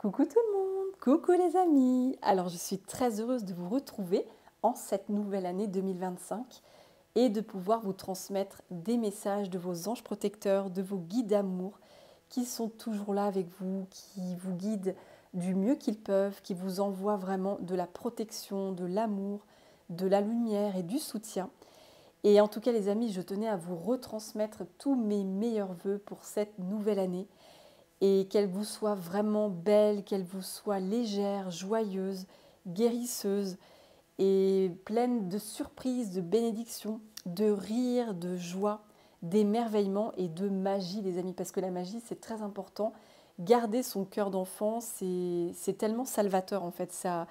Coucou tout le monde, coucou les amis. Alors je suis très heureuse de vous retrouver en cette nouvelle année 2025 et de pouvoir vous transmettre des messages de vos anges protecteurs, de vos guides d'amour qui sont toujours là avec vous, qui vous guident du mieux qu'ils peuvent, qui vous envoient vraiment de la protection, de l'amour, de la lumière et du soutien. Et en tout cas les amis, je tenais à vous retransmettre tous mes meilleurs vœux pour cette nouvelle année et qu'elle vous soit vraiment belle, qu'elle vous soit légère, joyeuse, guérisseuse et pleine de surprises, de bénédictions, de rires, de joie, d'émerveillement et de magie, les amis, parce que la magie, c'est très important. Garder son cœur d'enfant, c'est tellement salvateur, en fait. Ça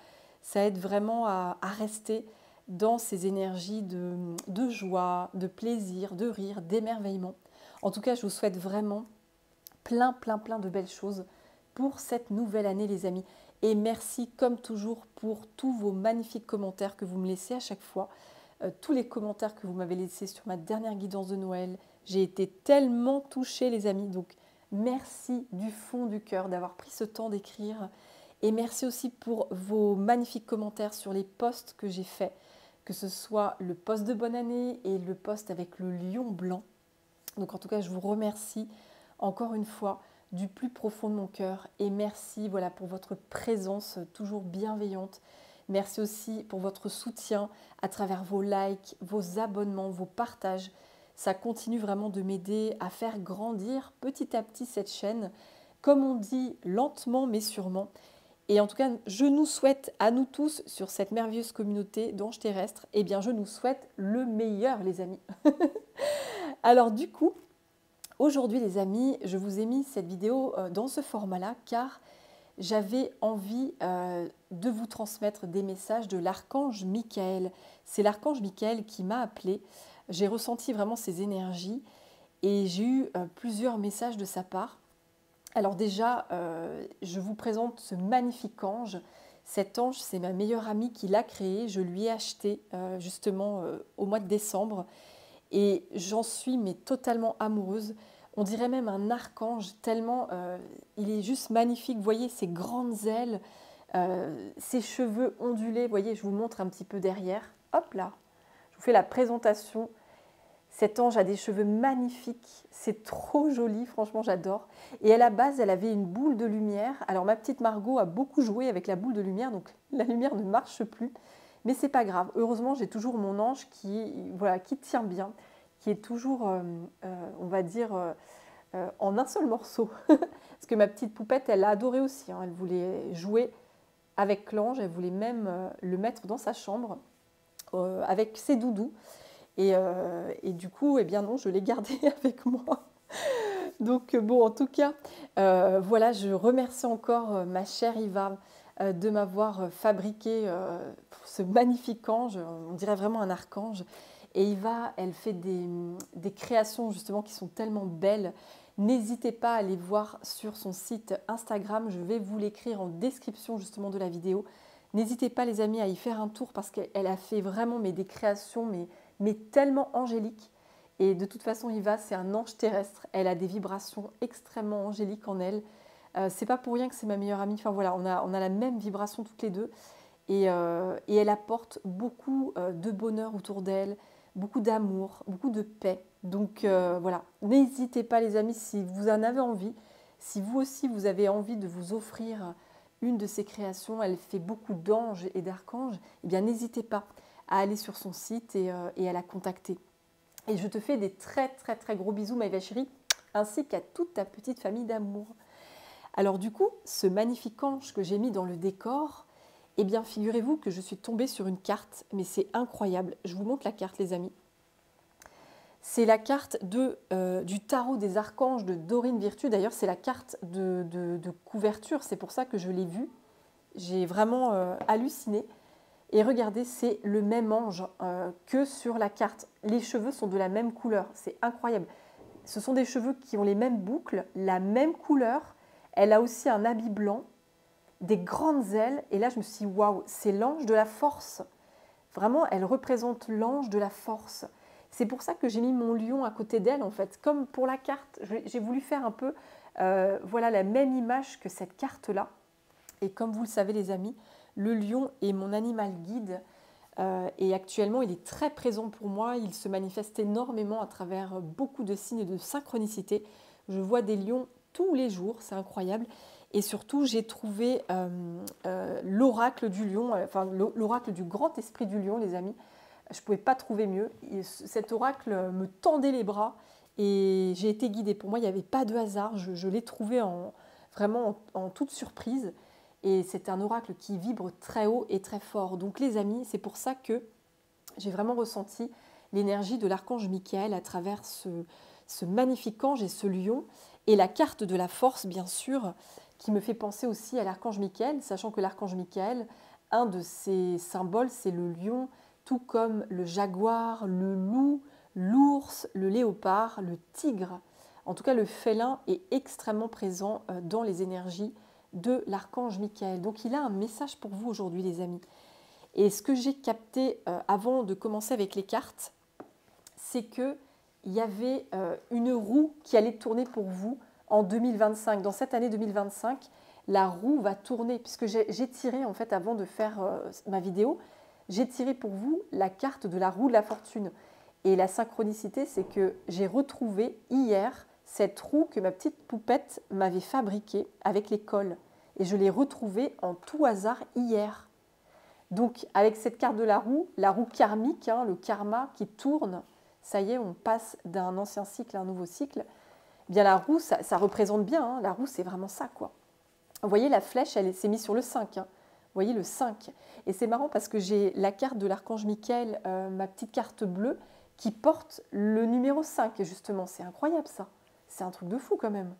aide vraiment à rester dans ces énergies de joie, de plaisir, de rire, d'émerveillement. En tout cas, je vous souhaite vraiment plein de belles choses pour cette nouvelle année, les amis. Et merci, comme toujours, pour tous vos magnifiques commentaires que vous me laissez à chaque fois. Tous les commentaires que vous m'avez laissés sur ma dernière guidance de Noël. J'ai été tellement touchée, les amis. Donc, merci du fond du cœur d'avoir pris ce temps d'écrire. Et merci aussi pour vos magnifiques commentaires sur les posts que j'ai faits, que ce soit le post de bonne année et le post avec le lion blanc. Donc, en tout cas, je vous remercie encore une fois du plus profond de mon cœur et merci voilà, pour votre présence toujours bienveillante. Merci aussi pour votre soutien à travers vos likes, vos abonnements, vos partages. Ça continue vraiment de m'aider à faire grandir petit à petit cette chaîne, comme on dit, lentement mais sûrement. Et en tout cas, je nous souhaite à nous tous sur cette merveilleuse communauté d'anges terrestres, eh bien je nous souhaite le meilleur les amis. Alors du coup, aujourd'hui les amis, je vous ai mis cette vidéo dans ce format-là car j'avais envie de vous transmettre des messages de l'archange Michael. C'est l'archange Michael qui m'a appelé. J'ai ressenti vraiment ses énergies et j'ai eu plusieurs messages de sa part. Alors déjà, je vous présente ce magnifique ange. Cet ange, c'est ma meilleure amie qui l'a créé. Je lui ai acheté justement au mois de décembre. Et j'en suis mais totalement amoureuse. On dirait même un archange, tellement il est juste magnifique. Vous voyez ses grandes ailes, ses cheveux ondulés. Vous voyez, je vous montre un petit peu derrière. Hop là, je vous fais la présentation. Cet ange a des cheveux magnifiques, c'est trop joli, franchement j'adore. Et à la base, elle avait une boule de lumière. Alors ma petite Margot a beaucoup joué avec la boule de lumière, donc la lumière ne marche plus. Mais c'est pas grave. Heureusement, j'ai toujours mon ange voilà, qui tient bien, qui est toujours, on va dire, en un seul morceau. Parce que ma petite poupette, elle l'a adoré aussi. Hein. Elle voulait jouer avec l'ange, elle voulait même le mettre dans sa chambre avec ses doudous. Et du coup, eh bien non, je l'ai gardé avec moi. Donc bon, en tout cas, voilà, je remercie encore ma chère Iva de m'avoir fabriqué ce magnifique ange, on dirait vraiment un archange. Et Iva, elle fait des créations justement qui sont tellement belles. N'hésitez pas à aller voir sur son site Instagram, je vais vous l'écrire en description justement de la vidéo. N'hésitez pas les amis à y faire un tour parce qu'elle a fait vraiment des créations mais tellement angéliques. Et de toute façon, Iva, c'est un ange terrestre. Elle a des vibrations extrêmement angéliques en elle. C'est pas pour rien que c'est ma meilleure amie. Enfin voilà, on a la même vibration toutes les deux. Et elle apporte beaucoup de bonheur autour d'elle, beaucoup d'amour, beaucoup de paix. Donc voilà, n'hésitez pas les amis si vous en avez envie. Si vous aussi vous avez envie de vous offrir une de ses créations, elle fait beaucoup d'anges et d'archanges, eh bien n'hésitez pas à aller sur son site et à la contacter. Et je te fais des très gros bisous, Maëva chérie, ainsi qu'à toute ta petite famille d'amour. Alors du coup, ce magnifique ange que j'ai mis dans le décor, eh bien figurez-vous que je suis tombée sur une carte, mais c'est incroyable. Je vous montre la carte les amis. C'est la carte du tarot des archanges de Dorine Virtue. D'ailleurs, c'est la carte de couverture, c'est pour ça que je l'ai vue. J'ai vraiment halluciné. Et regardez, c'est le même ange que sur la carte. Les cheveux sont de la même couleur, c'est incroyable. Ce sont des cheveux qui ont les mêmes boucles, la même couleur. Elle a aussi un habit blanc, des grandes ailes. Et là, je me suis dit, waouh, c'est l'ange de la force. Vraiment, elle représente l'ange de la force. C'est pour ça que j'ai mis mon lion à côté d'elle, en fait. Comme pour la carte, j'ai voulu faire un peu voilà, la même image que cette carte-là. Et comme vous le savez les amis, le lion est mon animal guide et actuellement il est très présent pour moi. Il se manifeste énormément à travers beaucoup de signes de synchronicité. Je vois des lions tous les jours, c'est incroyable. Et surtout, j'ai trouvé l'oracle du lion, enfin l'oracle du grand esprit du lion, les amis. Je ne pouvais pas trouver mieux. Cet oracle me tendait les bras et j'ai été guidée. Pour moi, il n'y avait pas de hasard. Je l'ai trouvé vraiment en toute surprise. Et c'est un oracle qui vibre très haut et très fort. Donc les amis, c'est pour ça que j'ai vraiment ressenti l'énergie de l'archange Michael à travers ce magnifique ange et ce lion. Et la carte de la force, bien sûr, qui me fait penser aussi à l'archange Michael, sachant que l'archange Michael, un de ses symboles, c'est le lion, tout comme le jaguar, le loup, l'ours, le léopard, le tigre. En tout cas, le félin est extrêmement présent dans les énergies de l'archange Michael. Donc il a un message pour vous aujourd'hui, les amis. Et ce que j'ai capté avant de commencer avec les cartes, c'est qu'il y avait une roue qui allait tourner pour vous en 2025. Dans cette année 2025, la roue va tourner, puisque j'ai tiré, en fait, avant de faire ma vidéo, j'ai tiré pour vous la carte de la roue de la fortune. Et la synchronicité, c'est que j'ai retrouvé hier cette roue que ma petite poupette m'avait fabriquée avec les cols. Et je l'ai retrouvée en tout hasard hier. Donc, avec cette carte de la roue karmique, hein, le karma qui tourne, ça y est, on passe d'un ancien cycle à un nouveau cycle. Eh bien, la roue, ça représente bien. Hein, la roue, c'est vraiment ça, quoi. Vous voyez, la flèche, elle s'est mise sur le 5. Hein. Vous voyez, le 5. Et c'est marrant parce que j'ai la carte de l'archange Michael, ma petite carte bleue, qui porte le numéro 5, justement. C'est incroyable, ça. C'est un truc de fou, quand même.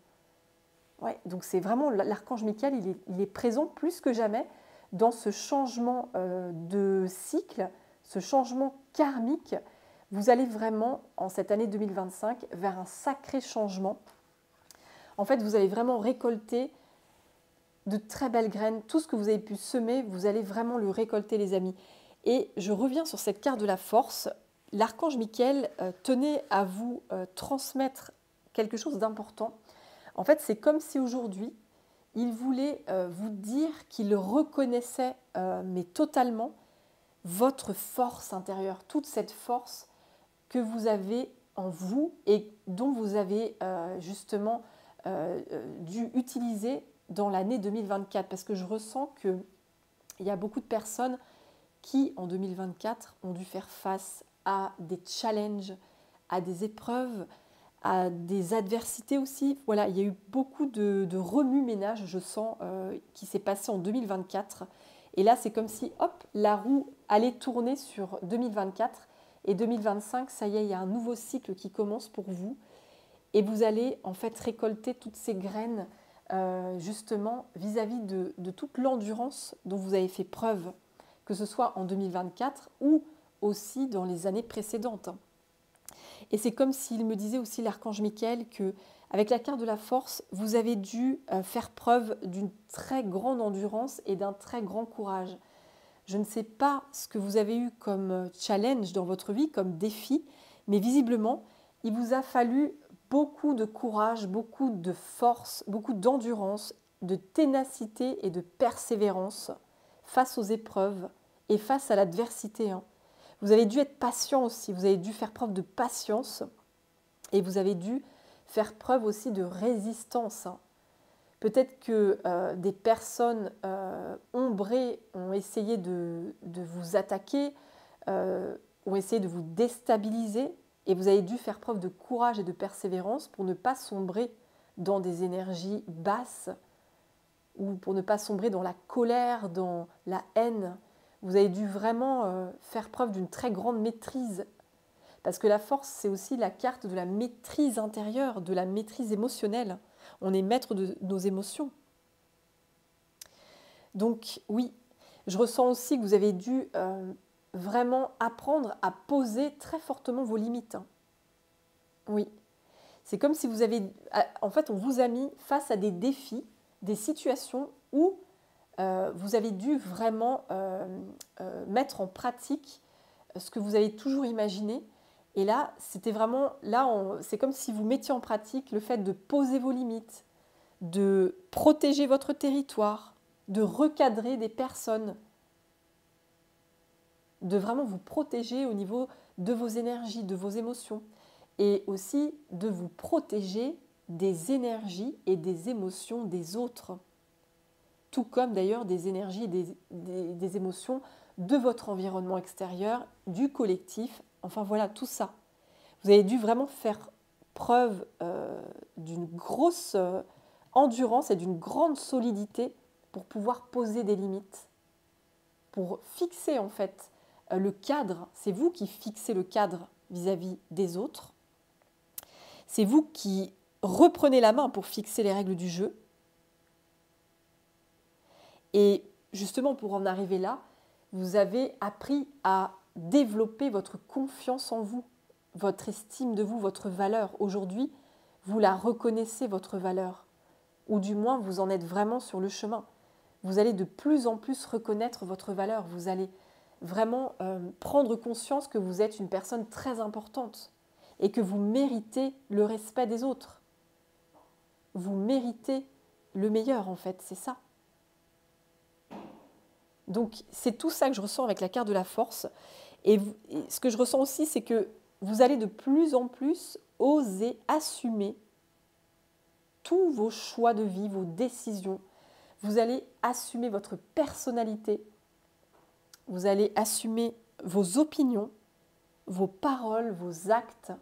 Ouais, donc c'est vraiment l'archange Michael, il est présent plus que jamais dans ce changement de cycle, ce changement karmique. Vous allez vraiment, en cette année 2025, vers un sacré changement. En fait, vous allez vraiment récolter de très belles graines. Tout ce que vous avez pu semer, vous allez vraiment le récolter, les amis. Et je reviens sur cette carte de la force. L'archange Michael tenait à vous transmettre quelque chose d'important. En fait, c'est comme si aujourd'hui, il voulait vous dire qu'il reconnaissait, mais totalement, votre force intérieure, toute cette force que vous avez en vous et dont vous avez justement dû utiliser dans l'année 2024. Parce que je ressens qu'il y a beaucoup de personnes qui, en 2024, ont dû faire face à des challenges, à des épreuves, à des adversités aussi. Voilà, il y a eu beaucoup de remue-ménage, je sens, qui s'est passé en 2024. Et là, c'est comme si, hop, la roue allait tourner sur 2024. Et 2025, ça y est, il y a un nouveau cycle qui commence pour vous. Et vous allez en fait récolter toutes ces graines, justement, vis-à-vis de toute l'endurance dont vous avez fait preuve, que ce soit en 2024 ou aussi dans les années précédentes. Et c'est comme s'il me disait aussi, l'archange Michael, qu'avec la carte de la force, vous avez dû faire preuve d'une très grande endurance et d'un très grand courage. Je ne sais pas ce que vous avez eu comme challenge dans votre vie, comme défi, mais visiblement, il vous a fallu beaucoup de courage, beaucoup de force, beaucoup d'endurance, de ténacité et de persévérance face aux épreuves et face à l'adversité. Vous avez dû être patient aussi, vous avez dû faire preuve de patience et vous avez dû faire preuve aussi de résistance. Peut-être que des personnes ombrées ont essayé de vous attaquer, ont essayé de vous déstabiliser et vous avez dû faire preuve de courage et de persévérance pour ne pas sombrer dans des énergies basses ou pour ne pas sombrer dans la colère, dans la haine. Vous avez dû vraiment faire preuve d'une très grande maîtrise. Parce que la force, c'est aussi la carte de la maîtrise intérieure, de la maîtrise émotionnelle. On est maître de nos émotions. Donc oui, je ressens aussi que vous avez dû vraiment apprendre à poser très fortement vos limites. Oui, c'est comme si vous avez... En fait, on vous a mis face à des défis, des situations où vous avez dû vraiment mettre en pratique ce que vous avez toujours imaginé. Et là, c'était vraiment, c'est comme si vous mettiez en pratique le fait de poser vos limites, de protéger votre territoire, de recadrer des personnes, de vraiment vous protéger au niveau de vos énergies, de vos émotions, et aussi de vous protéger des énergies et des émotions des autres, tout comme d'ailleurs des énergies et des émotions de votre environnement extérieur, du collectif, enfin voilà, tout ça. Vous avez dû vraiment faire preuve d'une grosse endurance et d'une grande solidité pour pouvoir poser des limites, pour fixer en fait le cadre. C'est vous qui fixez le cadre vis-à-vis des autres. C'est vous qui reprenez la main pour fixer les règles du jeu. Et justement, pour en arriver là, vous avez appris à développer votre confiance en vous, votre estime de vous, votre valeur. Aujourd'hui, vous la reconnaissez, votre valeur. Ou du moins, vous en êtes vraiment sur le chemin. Vous allez de plus en plus reconnaître votre valeur. Vous allez vraiment prendre conscience que vous êtes une personne très importante et que vous méritez le respect des autres. Vous méritez le meilleur, en fait, c'est ça. Donc, c'est tout ça que je ressens avec la carte de la force. Et ce que je ressens aussi, c'est que vous allez de plus en plus oser assumer tous vos choix de vie, vos décisions. Vous allez assumer votre personnalité. Vous allez assumer vos opinions, vos paroles, vos actes.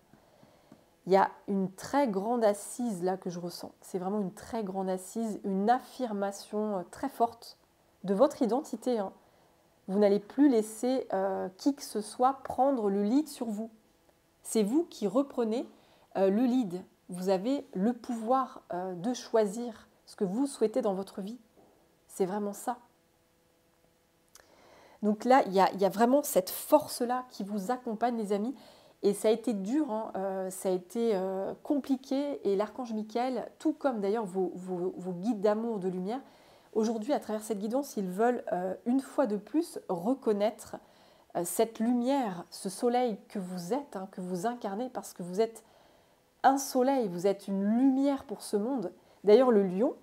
Il y a une très grande assise là que je ressens. C'est vraiment une très grande assise, une affirmation très forte de votre identité. Vous n'allez plus laisser qui que ce soit prendre le lead sur vous. C'est vous qui reprenez le lead. Vous avez le pouvoir de choisir ce que vous souhaitez dans votre vie. C'est vraiment ça. Donc là, il y a vraiment cette force-là qui vous accompagne, les amis. Et ça a été dur, ça a été compliqué. Et l'archange Michael, tout comme d'ailleurs vos guides d'amour, de lumière, aujourd'hui, à travers cette guidance, ils veulent une fois de plus reconnaître cette lumière, ce soleil que vous êtes, que vous incarnez, parce que vous êtes un soleil, vous êtes une lumière pour ce monde. D'ailleurs, le lion,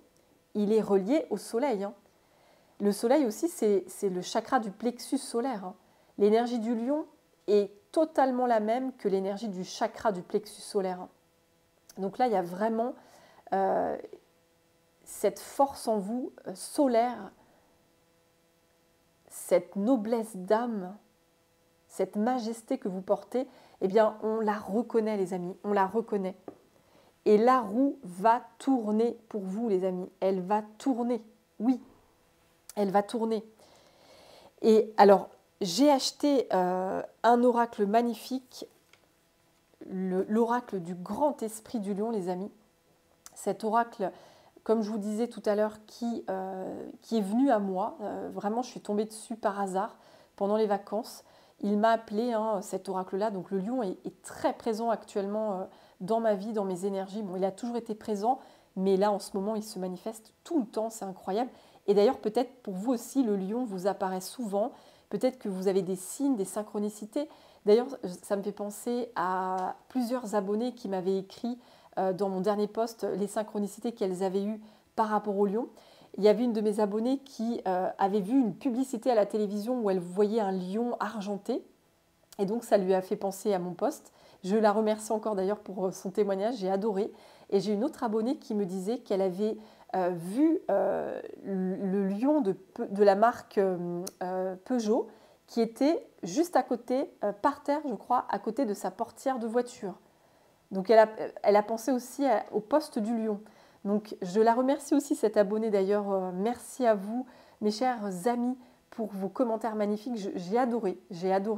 il est relié au soleil. Le soleil aussi, c'est le chakra du plexus solaire. L'énergie du lion est totalement la même que l'énergie du chakra du plexus solaire. Donc là, il y a vraiment cette force en vous solaire, cette noblesse d'âme, cette majesté que vous portez, eh bien, on la reconnaît, les amis, on la reconnaît. Et la roue va tourner pour vous, les amis. Elle va tourner, oui, elle va tourner. Et alors, j'ai acheté un oracle magnifique, l'oracle du grand esprit du lion, les amis. Cet oracle, comme je vous disais tout à l'heure, qui est venu à moi. Vraiment, je suis tombée dessus par hasard pendant les vacances. Il m'a appelé, cet oracle-là. Donc le lion est très présent actuellement dans ma vie, dans mes énergies. Bon, il a toujours été présent, mais là, en ce moment, il se manifeste tout le temps. C'est incroyable. Et d'ailleurs, peut-être pour vous aussi, le lion vous apparaît souvent. Peut-être que vous avez des signes, des synchronicités. D'ailleurs, ça me fait penser à plusieurs abonnés qui m'avaient écrit dans mon dernier post les synchronicités qu'elles avaient eues par rapport au lion. Il y avait une de mes abonnées qui avait vu une publicité à la télévision où elle voyait un lion argenté. Et donc, ça lui a fait penser à mon post. Je la remercie encore d'ailleurs pour son témoignage, j'ai adoré. Et j'ai une autre abonnée qui me disait qu'elle avait vu le lion de la marque Peugeot qui était juste à côté, par terre, je crois, à côté de sa portière de voiture. Donc, elle a pensé aussi au poste du lion. Donc, je la remercie aussi, cette abonnée d'ailleurs. Merci à vous, mes chers amis, pour vos commentaires magnifiques. J'ai adoré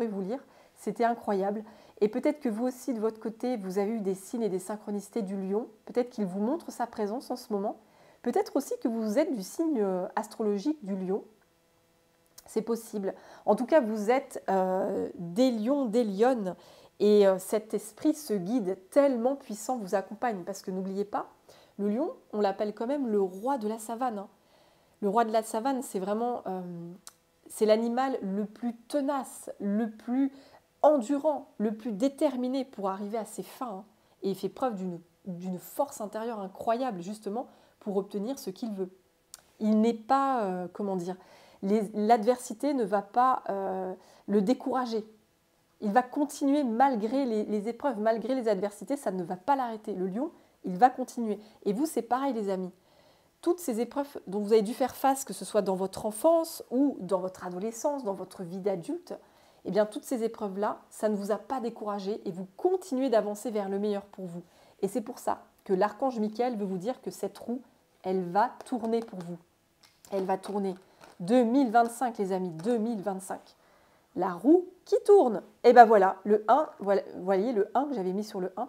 vous lire. C'était incroyable. Et peut-être que vous aussi, de votre côté, vous avez eu des signes et des synchronicités du lion. Peut-être qu'il vous montre sa présence en ce moment. Peut-être aussi que vous êtes du signe astrologique du lion. C'est possible. En tout cas, vous êtes des lions, des lionnes. Et cet esprit, ce guide tellement puissant vous accompagne. Parce que n'oubliez pas, le lion, on l'appelle quand même le roi de la savane. Le roi de la savane, c'est vraiment c'est l'animal le plus tenace, le plus endurant, le plus déterminé pour arriver à ses fins. Et il fait preuve d'une force intérieure incroyable, justement, pour obtenir ce qu'il veut. Il n'est pas, comment dire, l'adversité ne va pas le décourager. Il va continuer malgré les épreuves, malgré les adversités, ça ne va pas l'arrêter. Le lion, il va continuer. Et vous, c'est pareil les amis. Toutes ces épreuves dont vous avez dû faire face, que ce soit dans votre enfance ou dans votre adolescence, dans votre vie d'adulte, eh bien toutes ces épreuves-là, ça ne vous a pas découragé et vous continuez d'avancer vers le meilleur pour vous. Et c'est pour ça que l'archange Michael veut vous dire que cette roue, elle va tourner pour vous. Elle va tourner. 2025 les amis, 2025. La roue qui tourne. Et bien voilà, le 1, vous voyez le 1 que j'avais mis sur le 1,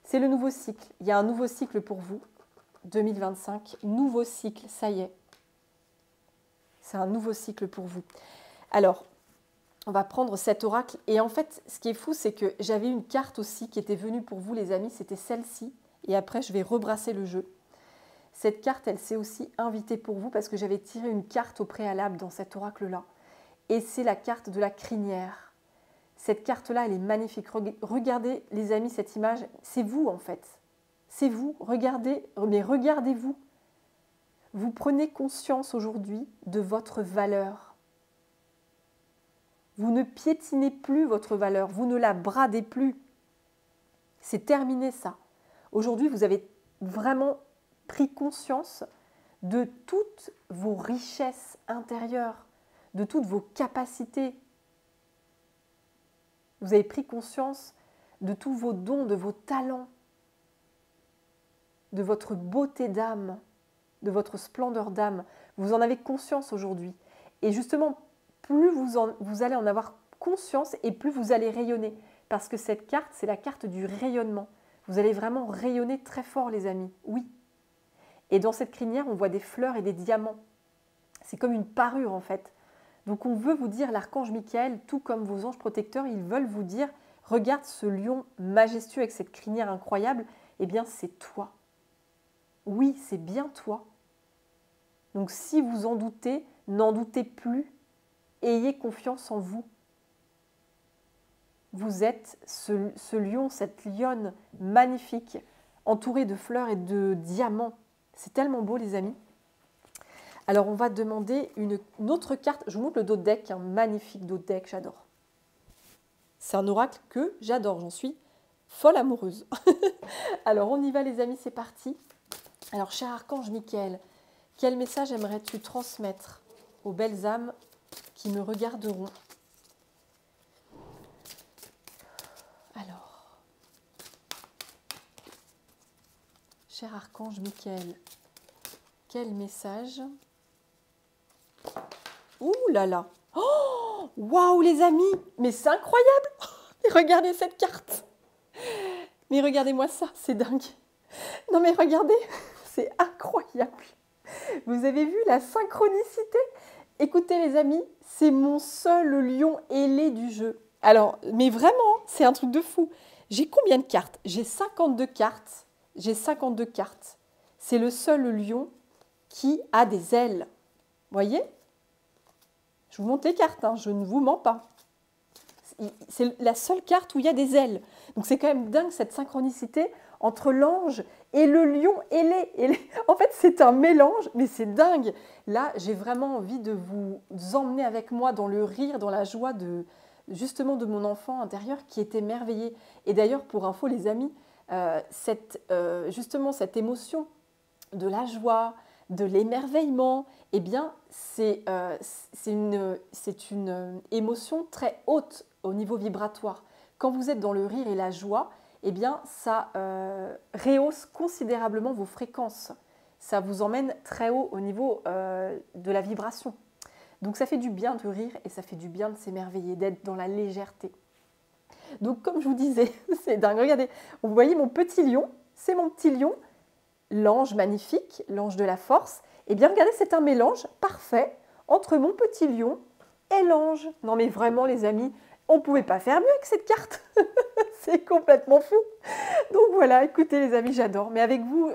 c'est le nouveau cycle. Il y a un nouveau cycle pour vous. 2025, nouveau cycle, ça y est. C'est un nouveau cycle pour vous. Alors, on va prendre cet oracle. Et en fait, ce qui est fou, c'est que j'avais une carte aussi qui était venue pour vous, les amis. C'était celle-ci. Et après, je vais rebrasser le jeu. Cette carte, elle s'est aussi invitée pour vous parce que j'avais tiré une carte au préalable dans cet oracle-là. Et c'est la carte de la crinière. Cette carte-là, elle est magnifique. Regardez, les amis, cette image. C'est vous, en fait. C'est vous, regardez, mais regardez-vous. Vous prenez conscience aujourd'hui de votre valeur. Vous ne piétinez plus votre valeur, vous ne la bradez plus. C'est terminé ça. Aujourd'hui, vous avez vraiment pris conscience de toutes vos richesses intérieures, de toutes vos capacités. Vous avez pris conscience de tous vos dons, de vos talents, de votre beauté d'âme, de votre splendeur d'âme. Vous en avez conscience aujourd'hui. Et justement, plus vous allez en avoir conscience et plus vous allez rayonner. Parce que cette carte, c'est la carte du rayonnement. Vous allez vraiment rayonner très fort, les amis. Oui. Et dans cette crinière, on voit des fleurs et des diamants. C'est comme une parure, en fait. Donc, on veut vous dire, l'archange Michael, tout comme vos anges protecteurs, ils veulent vous dire, regarde ce lion majestueux avec cette crinière incroyable. Eh bien, c'est toi. Oui, c'est bien toi. Donc si vous en doutez, n'en doutez plus. Ayez confiance en vous. Vous êtes ce lion, cette lionne magnifique, entourée de fleurs et de diamants. C'est tellement beau, les amis. Alors, on va demander une autre carte. Je vous montre le dos de deck, un magnifique dos de deck, j'adore. C'est un oracle que j'adore, j'en suis folle amoureuse. Alors, on y va, les amis, c'est parti. Alors, cher archange Michael, quel message aimerais-tu transmettre aux belles âmes qui me regarderont? Alors, cher archange Michael, quel message? Ouh là là! Oh, waouh les amis! Mais c'est incroyable! Mais regardez cette carte! Mais regardez-moi ça, c'est dingue! Non mais regardez! C'est incroyable. Vous avez vu la synchronicité? Écoutez les amis, c'est mon seul lion ailé du jeu. Alors, mais vraiment, c'est un truc de fou. J'ai combien de cartes? J'ai 52 cartes. J'ai 52 cartes. C'est le seul lion qui a des ailes. Voyez? Je vous montre les cartes, hein, je ne vous mens pas. C'est la seule carte où il y a des ailes. Donc c'est quand même dingue cette synchronicité entre l'ange et le lion ailé. En fait, c'est un mélange, mais c'est dingue. Là, j'ai vraiment envie de vous emmener avec moi dans le rire, dans la joie justement de mon enfant intérieur qui est émerveillé. Et d'ailleurs, pour info, les amis, justement cette émotion de la joie, de l'émerveillement, eh bien, c'est une émotion très haute au niveau vibratoire. Quand vous êtes dans le rire et la joie, eh bien, ça rehausse considérablement vos fréquences. Ça vous emmène très haut au niveau de la vibration. Donc, ça fait du bien de rire et ça fait du bien de s'émerveiller, d'être dans la légèreté. Donc, comme je vous disais, c'est dingue. Regardez, vous voyez mon petit lion, c'est mon petit lion, l'ange magnifique, l'ange de la force. Eh bien, regardez, c'est un mélange parfait entre mon petit lion et l'ange. Non, mais vraiment, les amis, on ne pouvait pas faire mieux avec cette carte. C'est complètement fou. Donc voilà, écoutez les amis, j'adore. Mais avec vous,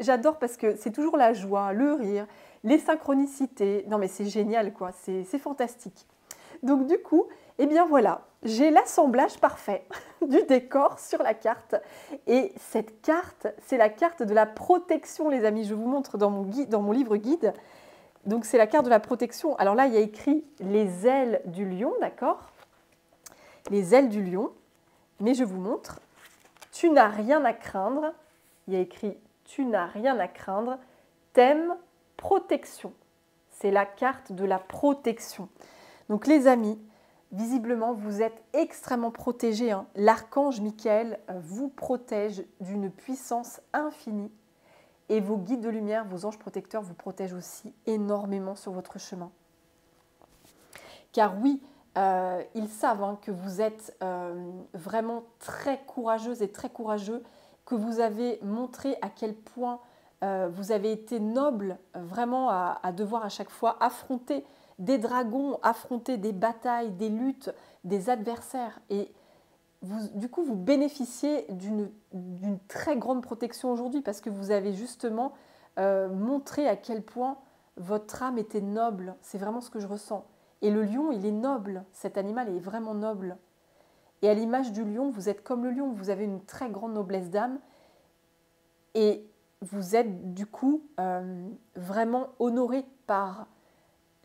j'adore parce que c'est toujours la joie, le rire, les synchronicités. Non mais c'est génial quoi, c'est fantastique. Donc du coup, eh bien voilà, j'ai l'assemblage parfait du décor sur la carte. Et cette carte, c'est la carte de la protection les amis. Je vous montre dans mon livre guide. Donc c'est la carte de la protection. Alors là, il y a écrit les ailes du lion, d'accord? Les ailes du lion. Mais je vous montre. Tu n'as rien à craindre. Il y a écrit tu n'as rien à craindre. Thème protection. C'est la carte de la protection. Donc les amis, visiblement, vous êtes extrêmement protégés, hein. L'archange Michael vous protège d'une puissance infinie. Et vos guides de lumière, vos anges protecteurs vous protègent aussi énormément sur votre chemin. Car oui, ils savent, hein, que vous êtes vraiment très courageuse et très courageux, que vous avez montré à quel point vous avez été noble, vraiment à devoir à chaque fois affronter des dragons, affronter des batailles, des luttes, des adversaires. Et du coup, vous bénéficiez d'une très grande protection aujourd'hui parce que vous avez justement montré à quel point votre âme était noble. C'est vraiment ce que je ressens. Et le lion, il est noble. Cet animal est vraiment noble. Et à l'image du lion, vous êtes comme le lion. Vous avez une très grande noblesse d'âme. Et vous êtes du coup vraiment honoré par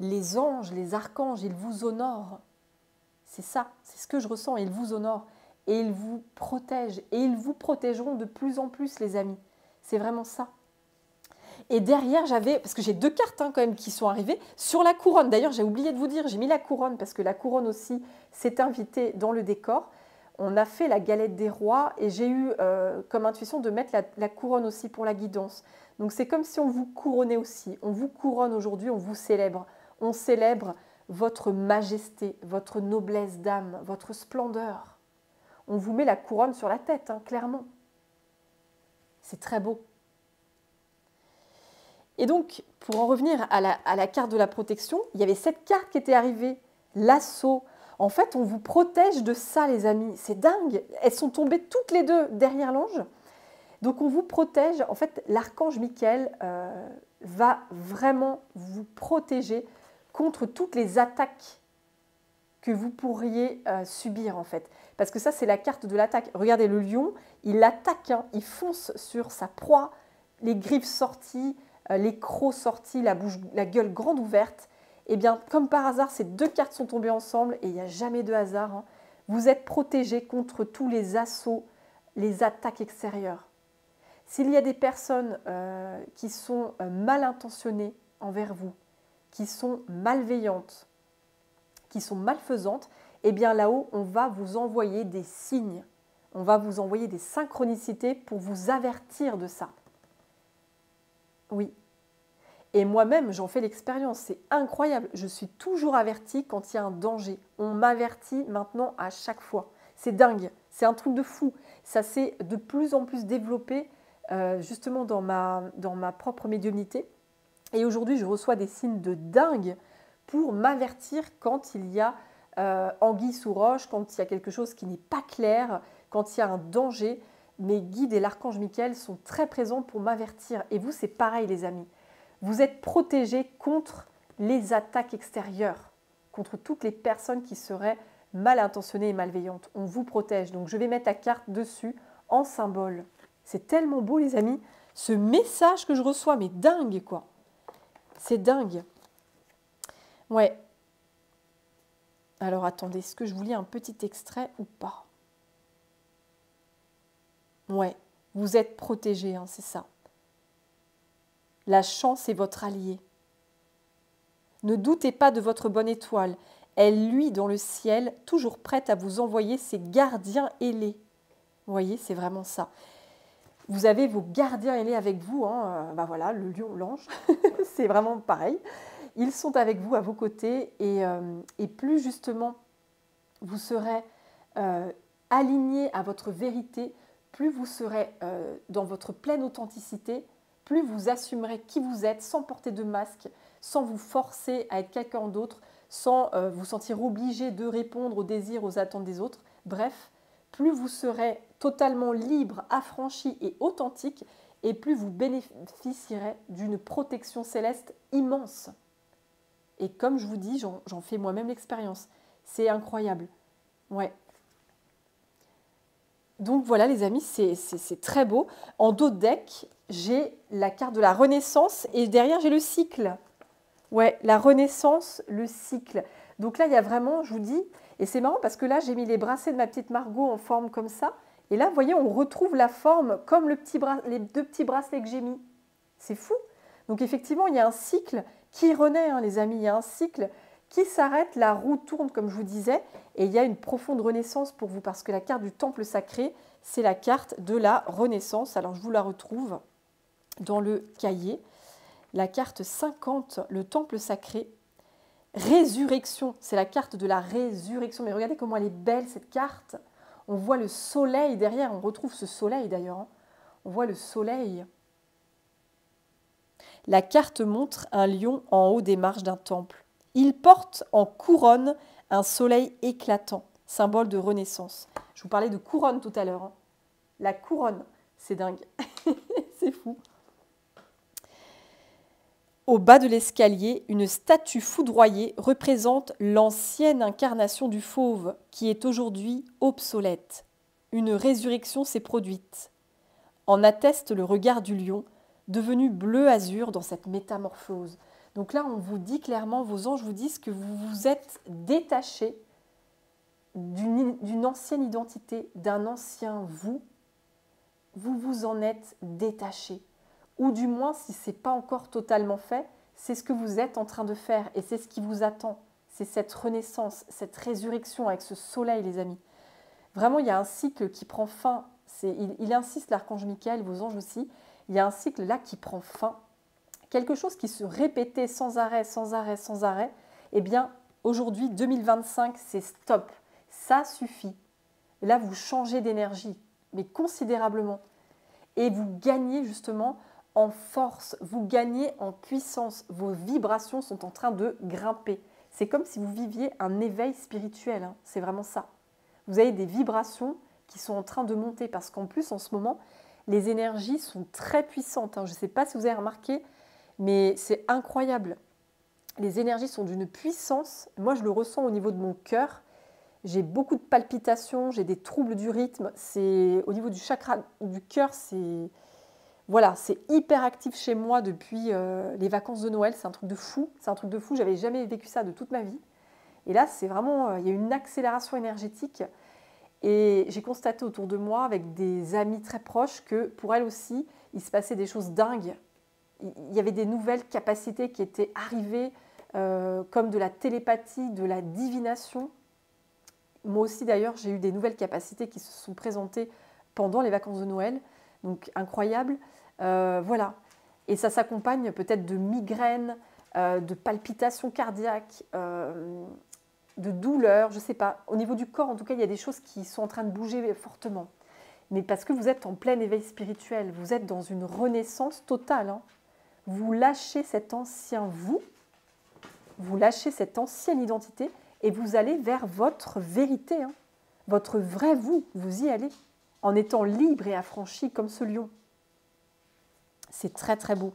les anges, les archanges. Ils vous honorent. C'est ça, c'est ce que je ressens. Ils vous honorent. Et ils vous protègent. Et ils vous protégeront de plus en plus, les amis. C'est vraiment ça. Et derrière, j'avais, parce que j'ai 2 cartes, hein, quand même qui sont arrivées, sur la couronne. D'ailleurs, j'ai oublié de vous dire, j'ai mis la couronne parce que la couronne aussi s'est invitée dans le décor. On a fait la galette des rois et j'ai eu comme intuition de mettre la couronne aussi pour la guidance. Donc c'est comme si on vous couronnait aussi. On vous couronne aujourd'hui, on vous célèbre. On célèbre votre majesté, votre noblesse d'âme, votre splendeur. On vous met la couronne sur la tête, hein, clairement. C'est très beau. Et donc, pour en revenir à la carte de la protection, il y avait cette carte qui était arrivée, l'assaut. En fait, on vous protège de ça, les amis. C'est dingue. Elles sont tombées toutes les deux derrière l'ange. Donc, on vous protège. En fait, l'archange Michael va vraiment vous protéger contre toutes les attaques que vous pourriez subir, en fait. Parce que ça, c'est la carte de l'attaque. Regardez, le lion, il attaque, hein, il fonce sur sa proie, les griffes sorties, les crocs sortis, la gueule grande ouverte. Et bien, comme par hasard, ces 2 cartes sont tombées ensemble et il n'y a jamais de hasard, hein. Vous êtes protégés contre tous les assauts, les attaques extérieures. S'il y a des personnes qui sont mal intentionnées envers vous, qui sont malveillantes, qui sont malfaisantes, eh bien là-haut, on va vous envoyer des signes. On va vous envoyer des synchronicités pour vous avertir de ça. Oui. Et moi-même, j'en fais l'expérience. C'est incroyable. Je suis toujours avertie quand il y a un danger. On m'avertit maintenant à chaque fois. C'est dingue. C'est un truc de fou. Ça s'est de plus en plus développé justement dans ma propre médiumnité. Et aujourd'hui, je reçois des signes de dingue pour m'avertir quand il y a anguille sous roche, quand il y a quelque chose qui n'est pas clair, quand il y a un danger. Mes guides et l'archange Michael sont très présents pour m'avertir. Et vous, c'est pareil, les amis. Vous êtes protégés contre les attaques extérieures, contre toutes les personnes qui seraient mal intentionnées et malveillantes. On vous protège. Donc, je vais mettre la carte dessus en symbole. C'est tellement beau, les amis. Ce message que je reçois, mais dingue, quoi. C'est dingue. Ouais. Alors, attendez, est-ce que je vous lis un petit extrait ou pas? Ouais, vous êtes protégés, hein, c'est ça. La chance est votre allié. Ne doutez pas de votre bonne étoile. Elle luit dans le ciel, toujours prête à vous envoyer ses gardiens ailés. Vous voyez, c'est vraiment ça. Vous avez vos gardiens ailés avec vous. Hein. Ben voilà, le lion, l'ange, c'est vraiment pareil. Ils sont avec vous, à vos côtés. Et plus justement, vous serez aligné à votre vérité, plus vous serez dans votre pleine authenticité, plus vous assumerez qui vous êtes sans porter de masque, sans vous forcer à être quelqu'un d'autre, sans vous sentir obligé de répondre aux désirs, aux attentes des autres. Bref, plus vous serez totalement libre, affranchi et authentique, et plus vous bénéficierez d'une protection céleste immense. Et comme je vous dis, j'en fais moi-même l'expérience. C'est incroyable. Ouais. Donc voilà les amis, c'est très beau. En dos de deck, j'ai la carte de la Renaissance et derrière j'ai le cycle. Ouais, la renaissance, le cycle. Donc là, il y a vraiment, je vous dis, et c'est marrant parce que là, j'ai mis les bracelets de ma petite Margot en forme comme ça. Et là, vous voyez, on retrouve la forme comme les deux petits bracelets que j'ai mis. C'est fou. Donc effectivement, il y a un cycle qui renaît, hein, les amis. Il y a un cycle qui s'arrête, la roue tourne, comme je vous disais. Et il y a une profonde renaissance pour vous parce que la carte du temple sacré, c'est la carte de la renaissance. Alors, je vous la retrouve dans le cahier. La carte 50, le temple sacré. Résurrection, c'est la carte de la résurrection. Mais regardez comment elle est belle, cette carte. On voit le soleil derrière, on retrouve ce soleil d'ailleurs. Hein. On voit le soleil. La carte montre un lion en haut des marches d'un temple. Il porte en couronne un soleil éclatant, symbole de renaissance. Je vous parlais de couronne tout à l'heure. Hein. La couronne, c'est dingue. C'est fou. Au bas de l'escalier, une statue foudroyée représente l'ancienne incarnation du fauve, qui est aujourd'hui obsolète. Une résurrection s'est produite. En atteste le regard du lion, devenu bleu-azur dans cette métamorphose. Donc là, on vous dit clairement, vos anges vous disent que vous vous êtes détaché d'une ancienne identité, d'un ancien vous. Vous vous en êtes détaché. Ou du moins, si ce n'est pas encore totalement fait, c'est ce que vous êtes en train de faire et c'est ce qui vous attend. C'est cette renaissance, cette résurrection avec ce soleil, les amis. Vraiment, il y a un cycle qui prend fin. Il insiste, l'archange Michael, vos anges aussi. Il y a un cycle là qui prend fin. Quelque chose qui se répétait sans arrêt, sans arrêt, sans arrêt. Eh bien, aujourd'hui, 2025, c'est stop. Ça suffit. Et là, vous changez d'énergie, mais considérablement. Et vous gagnez justement en force, vous gagnez en puissance. Vos vibrations sont en train de grimper. C'est comme si vous viviez un éveil spirituel, hein. C'est vraiment ça. Vous avez des vibrations qui sont en train de monter parce qu'en plus, en ce moment, les énergies sont très puissantes, hein. Je ne sais pas si vous avez remarqué, mais c'est incroyable. Les énergies sont d'une puissance. Moi, je le ressens au niveau de mon cœur. J'ai beaucoup de palpitations, j'ai des troubles du rythme. Au niveau du chakra du cœur, c'est hyper actif chez moi depuis les vacances de Noël. C'est un truc de fou. C'est un truc de fou. J'avais jamais vécu ça de toute ma vie. Et là, c'est vraiment, il y a une accélération énergétique. Et j'ai constaté autour de moi, avec des amis très proches, que pour elles aussi, il se passait des choses dingues. Il y avait des nouvelles capacités qui étaient arrivées, comme de la télépathie, de la divination. Moi aussi, d'ailleurs, j'ai eu des nouvelles capacités qui se sont présentées pendant les vacances de Noël. Donc, incroyable. Voilà. Et ça s'accompagne peut-être de migraines, de palpitations cardiaques, de douleurs, je ne sais pas. Au niveau du corps, en tout cas, il y a des choses qui sont en train de bouger fortement. Mais parce que vous êtes en plein éveil spirituel, vous êtes dans une renaissance totale. Hein. Vous lâchez cet ancien vous lâchez cette ancienne identité et vous allez vers votre vérité, hein. Votre vrai vous y allez, en étant libre et affranchi comme ce lion. C'est très très beau.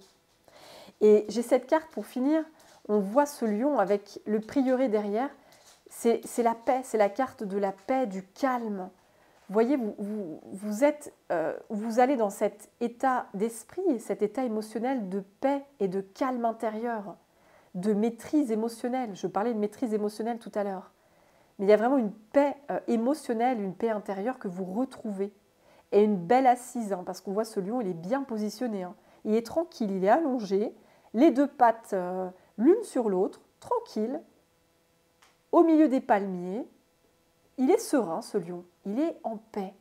Et j'ai cette carte pour finir, on voit ce lion avec le prieuré derrière, c'est la paix, c'est la carte de la paix, du calme. Vous voyez, vous allez dans cet état d'esprit, cet état émotionnel de paix et de calme intérieur, de maîtrise émotionnelle. Je parlais de maîtrise émotionnelle tout à l'heure. Mais il y a vraiment une paix émotionnelle, une paix intérieure que vous retrouvez. Et une belle assise, hein, parce qu'on voit ce lion, il est bien positionné. Hein. Il est tranquille, il est allongé, les deux pattes l'une sur l'autre, tranquille, au milieu des palmiers. Il est serein, ce lion, il est en paix.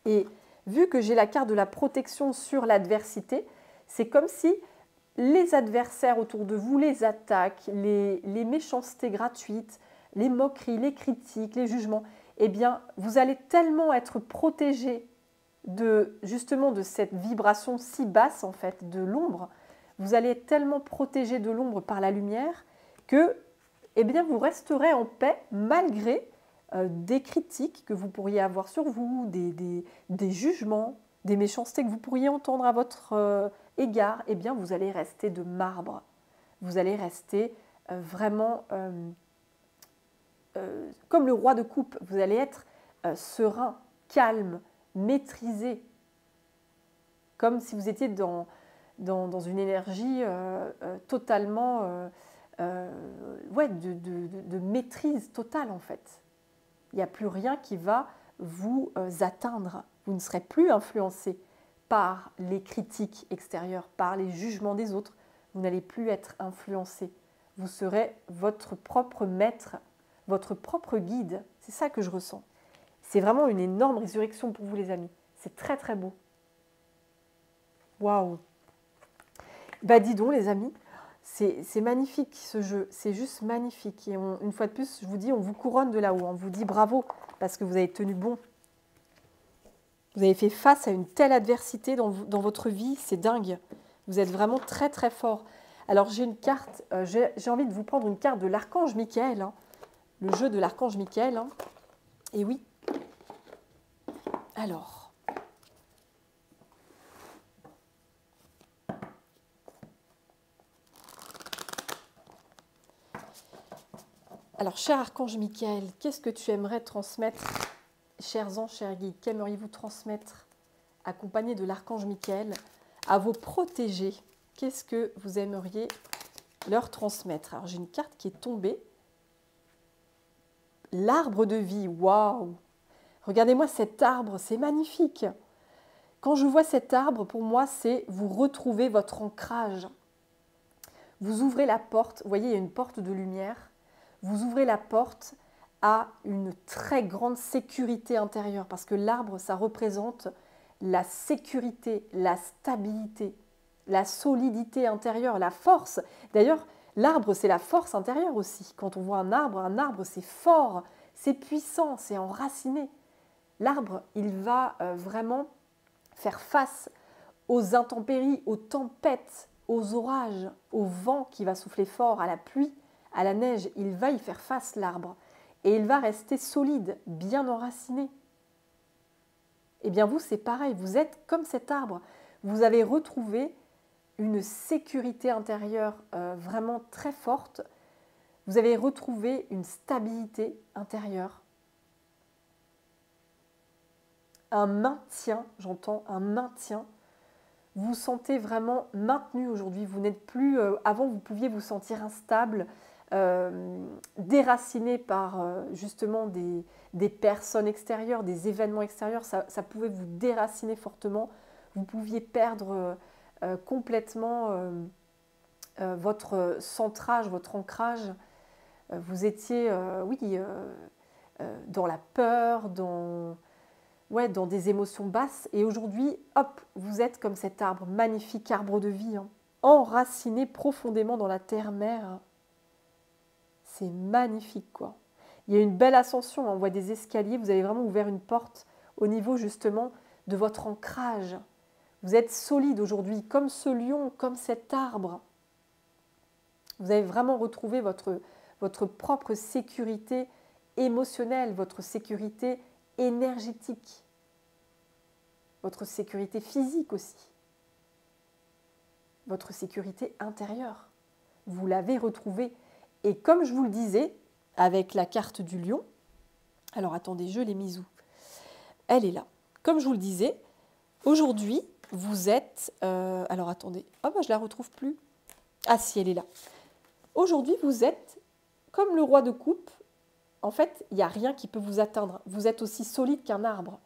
Et vu que j'ai la carte de la protection sur l'adversité, c'est comme si les adversaires autour de vous, les attaques, les méchancetés gratuites, les moqueries, les critiques, les jugements, eh bien, vous allez tellement être protégé justement de cette vibration si basse, en fait, de l'ombre. Vous allez être tellement protégé de l'ombre par la lumière que, eh bien, vous resterez en paix malgré des critiques que vous pourriez avoir sur vous, des jugements, des méchancetés que vous pourriez entendre à votre égard. Eh bien, vous allez rester de marbre. Vous allez rester vraiment comme le roi de coupe, vous allez être serein, calme, maîtrisé, comme si vous étiez dans dans une énergie totalement ouais, de maîtrise totale en fait. Il n'y a plus rien qui va vous atteindre. Vous ne serez plus influencé par les critiques extérieures, par les jugements des autres. Vous n'allez plus être influencé. Vous serez votre propre maître, votre propre guide. C'est ça que je ressens. C'est vraiment une énorme résurrection pour vous les amis. C'est très très beau. Waouh! Bah dis donc les amis, c'est magnifique ce jeu, c'est juste magnifique. Et une fois de plus, je vous dis, on vous couronne de là-haut, on vous dit bravo parce que vous avez tenu bon. Vous avez fait face à une telle adversité dans votre vie, c'est dingue. Vous êtes vraiment très très fort. Alors j'ai une carte, j'ai envie de vous prendre une carte de l'archange Michael, hein, le jeu de l'archange Michael. Hein. Et oui. Alors, cher archange Michael, qu'est-ce que tu aimerais transmettre, chers anges, chers guides, qu'aimeriez-vous transmettre, accompagné de l'archange Michael, à vos protégés? Qu'est-ce que vous aimeriez leur transmettre? Alors, j'ai une carte qui est tombée. L'arbre de vie, waouh! Regardez-moi cet arbre, c'est magnifique. Quand je vois cet arbre, pour moi, c'est vous retrouvez votre ancrage. Vous ouvrez la porte, vous voyez, il y a une porte de lumière. Vous ouvrez la porte à une très grande sécurité intérieure parce que l'arbre, ça représente la sécurité, la stabilité, la solidité intérieure, la force. D'ailleurs, l'arbre, c'est la force intérieure aussi. Quand on voit un arbre, c'est fort, c'est puissant, c'est enraciné. L'arbre, il va vraiment faire face aux intempéries, aux tempêtes, aux orages, au vent qui va souffler fort, à la pluie, à la neige. Il va y faire face, l'arbre. Et il va rester solide, bien enraciné. Eh bien vous, c'est pareil, vous êtes comme cet arbre. Vous avez retrouvé une sécurité intérieure vraiment très forte. Vous avez retrouvé une stabilité intérieure. Un maintien, j'entends, un maintien. Vous vous sentez vraiment maintenu aujourd'hui. Vous n'êtes plus... avant, vous pouviez vous sentir instable, déraciné par justement des personnes extérieures, des événements extérieurs. Ça pouvait vous déraciner fortement. Vous pouviez perdre complètement votre centrage, votre ancrage. Vous étiez, oui, dans la peur, dans des émotions basses. Et aujourd'hui, hop, vous êtes comme cet arbre, magnifique arbre de vie, hein, enraciné profondément dans la terre-mère. C'est magnifique, quoi. Il y a une belle ascension, on voit des escaliers, vous avez vraiment ouvert une porte au niveau justement de votre ancrage. Vous êtes solide aujourd'hui, comme ce lion, comme cet arbre. Vous avez vraiment retrouvé votre propre sécurité émotionnelle, votre sécurité énergétique, votre sécurité physique aussi, votre sécurité intérieure. Vous l'avez retrouvée. Et comme je vous le disais, avec la carte du lion, alors attendez, je l'ai mise où? Elle est là. Comme je vous le disais, aujourd'hui, vous êtes... alors attendez, oh, bah, je ne la retrouve plus. Ah si, elle est là. Aujourd'hui, vous êtes comme le roi de coupe. En fait, il n'y a rien qui peut vous atteindre. Vous êtes aussi solide qu'un arbre.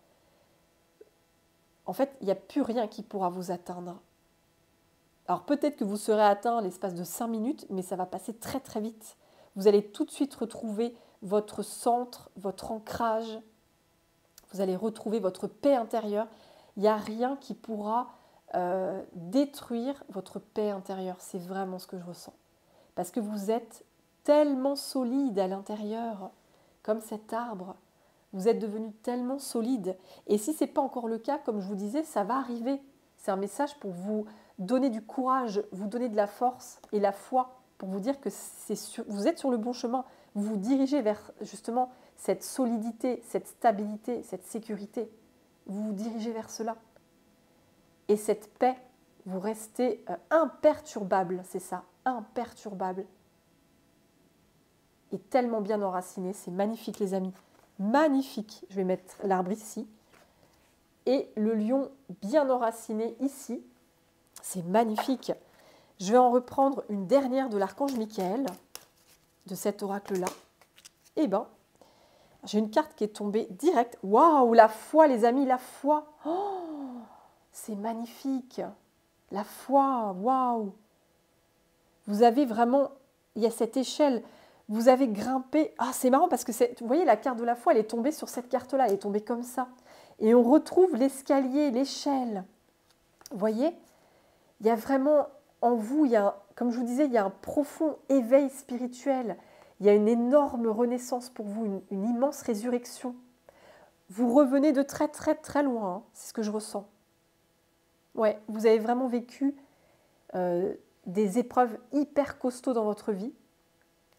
En fait, il n'y a plus rien qui pourra vous atteindre. Alors peut-être que vous serez atteint à l'espace de 5 minutes, mais ça va passer très très vite. Vous allez tout de suite retrouver votre centre, votre ancrage. Vous allez retrouver votre paix intérieure. Il n'y a rien qui pourra détruire votre paix intérieure. C'est vraiment ce que je ressens. Parce que vous êtes tellement solide à l'intérieur, comme cet arbre. Vous êtes devenu tellement solide. Et si ce n'est pas encore le cas, comme je vous disais, ça va arriver. C'est un message pour vous donner du courage, vous donner de la force et la foi, pour vous dire que vous êtes sur le bon chemin. Vous vous dirigez vers justement cette solidité, cette stabilité, cette sécurité. Vous vous dirigez vers cela. Et cette paix, vous restez imperturbable, c'est ça, imperturbable. Et tellement bien enraciné, c'est magnifique les amis. Magnifique. Je vais mettre l'arbre ici. Et le lion bien enraciné ici. C'est magnifique. Je vais en reprendre une dernière de l'archange Michael, de cet oracle-là. Eh bien, j'ai une carte qui est tombée directe. Waouh, la foi, les amis, la foi. Oh, c'est magnifique. La foi, waouh. Vous avez vraiment, il y a cette échelle. Vous avez grimpé. Ah, c'est marrant parce que, vous voyez, la carte de la foi, elle est tombée sur cette carte-là. Elle est tombée comme ça. Et on retrouve l'escalier, l'échelle. Vous voyez, il y a vraiment en vous, comme je vous disais, il y a un profond éveil spirituel. Il y a une énorme renaissance pour vous, une immense résurrection. Vous revenez de très très très loin, hein, c'est ce que je ressens. Ouais, vous avez vraiment vécu des épreuves hyper costauds dans votre vie.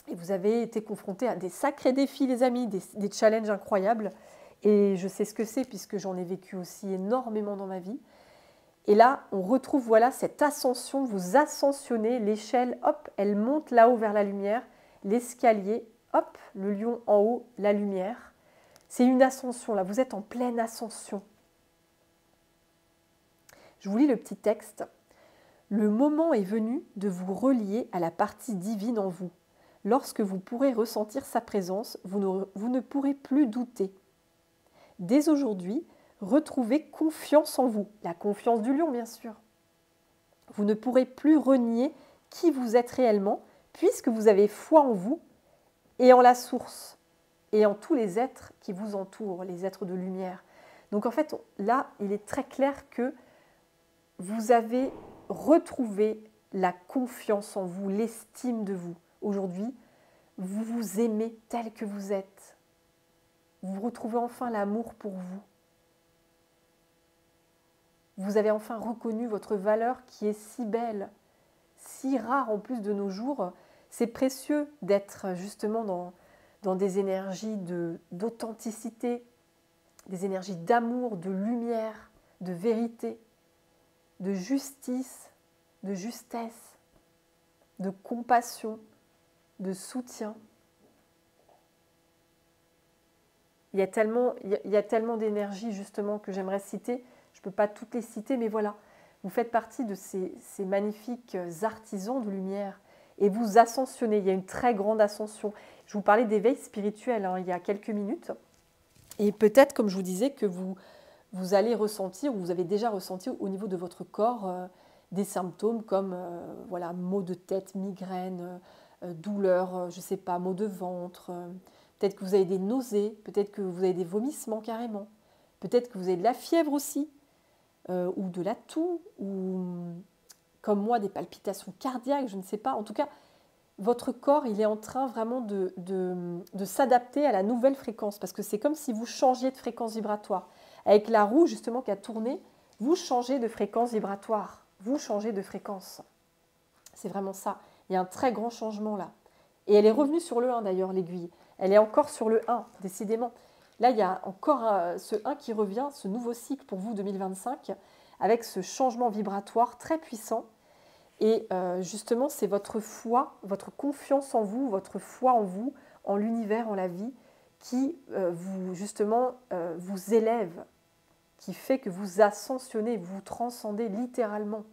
Et vous avez été confronté à des sacrés défis, les amis, des challenges incroyables. Et je sais ce que c'est puisque j'en ai vécu aussi énormément dans ma vie. Et là, on retrouve voilà cette ascension, vous ascensionnez, l'échelle, hop, elle monte là-haut vers la lumière, l'escalier, hop, le lion en haut, la lumière. C'est une ascension, là, vous êtes en pleine ascension. Je vous lis le petit texte. Le moment est venu de vous relier à la partie divine en vous. Lorsque vous pourrez ressentir sa présence, vous ne pourrez plus douter. Dès aujourd'hui, retrouvez confiance en vous, la confiance du lion bien sûr. Vous ne pourrez plus renier qui vous êtes réellement puisque vous avez foi en vous et en la source et en tous les êtres qui vous entourent, les êtres de lumière. Donc en fait, là, il est très clair que vous avez retrouvé la confiance en vous, l'estime de vous. Aujourd'hui, vous vous aimez tel que vous êtes. Vous retrouvez enfin l'amour pour vous. Vous avez enfin reconnu votre valeur qui est si belle, si rare en plus de nos jours. C'est précieux d'être justement dans des énergies d'authenticité, des énergies d'amour, de lumière, de vérité, de justice, de justesse, de compassion, de soutien. Il y a tellement d'énergie justement que j'aimerais citer. Je ne peux pas toutes les citer, mais voilà. Vous faites partie de ces magnifiques artisans de lumière et vous ascensionnez. Il y a une très grande ascension. Je vous parlais d'éveil spirituel il y a quelques minutes. Et peut-être, comme je vous disais, que vous allez ressentir, ou vous avez déjà ressenti au niveau de votre corps des symptômes comme voilà, maux de tête, migraine, douleur, je ne sais pas, maux de ventre. Peut-être que vous avez des nausées, peut-être que vous avez des vomissements carrément. Peut-être que vous avez de la fièvre aussi, ou de la toux, ou comme moi des palpitations cardiaques, je ne sais pas. En tout cas, votre corps, il est en train vraiment de s'adapter à la nouvelle fréquence, parce que c'est comme si vous changiez de fréquence vibratoire. Avec la roue justement qui a tourné, vous changez de fréquence vibratoire, vous changez de fréquence. C'est vraiment ça. Il y a un très grand changement là. Et elle est revenue sur le 1 d'ailleurs, l'aiguille. Elle est encore sur le 1, décidément. Là, il y a encore ce 1 qui revient, ce nouveau cycle pour vous 2025, avec ce changement vibratoire très puissant. Et justement, c'est votre foi, votre confiance en vous, votre foi en vous, en l'univers, en la vie, qui vous élève, qui fait que vous ascensionnez, vous transcendez littéralement.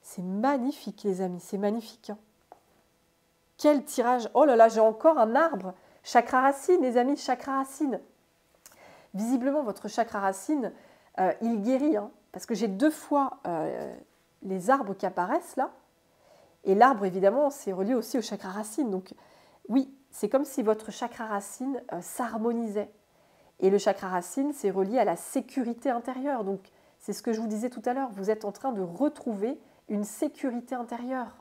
C'est magnifique, les amis, c'est magnifique. Hein. Quel tirage! Oh là là, j'ai encore un arbre. Chakra racine, les amis, chakra racine. Visiblement, votre chakra racine, il guérit, hein, parce que j'ai 2 fois les arbres qui apparaissent là. Et l'arbre, évidemment, c'est relié aussi au chakra racine. Donc oui, c'est comme si votre chakra racine s'harmonisait. Et le chakra racine, c'est relié à la sécurité intérieure. Donc c'est ce que je vous disais tout à l'heure, vous êtes en train de retrouver une sécurité intérieure.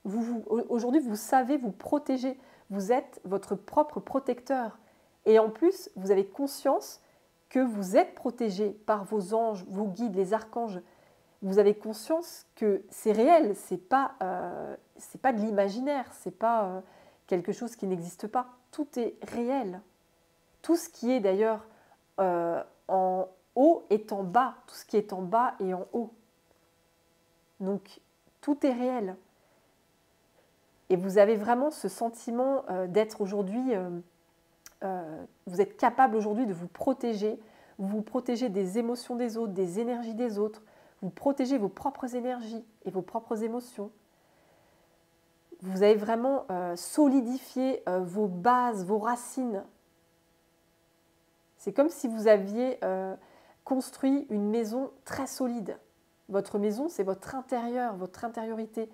Aujourd'hui, vous savez vous protéger. Vous êtes votre propre protecteur. Et en plus, vous avez conscience que vous êtes protégé par vos anges, vos guides, les archanges. Vous avez conscience que c'est réel, c'est pas de l'imaginaire, c'est pas quelque chose qui n'existe pas. Tout est réel. Tout ce qui est d'ailleurs en haut est en bas. Tout ce qui est en bas est en haut. Donc, tout est réel. Et vous avez vraiment ce sentiment d'être aujourd'hui, vous êtes capable aujourd'hui de vous protéger des émotions des autres, des énergies des autres. vous protégez vos propres énergies et vos propres émotions. Vous avez vraiment solidifié vos bases, vos racines. C'est comme si vous aviez construit une maison très solide. Votre maison, c'est votre intérieur, votre intériorité.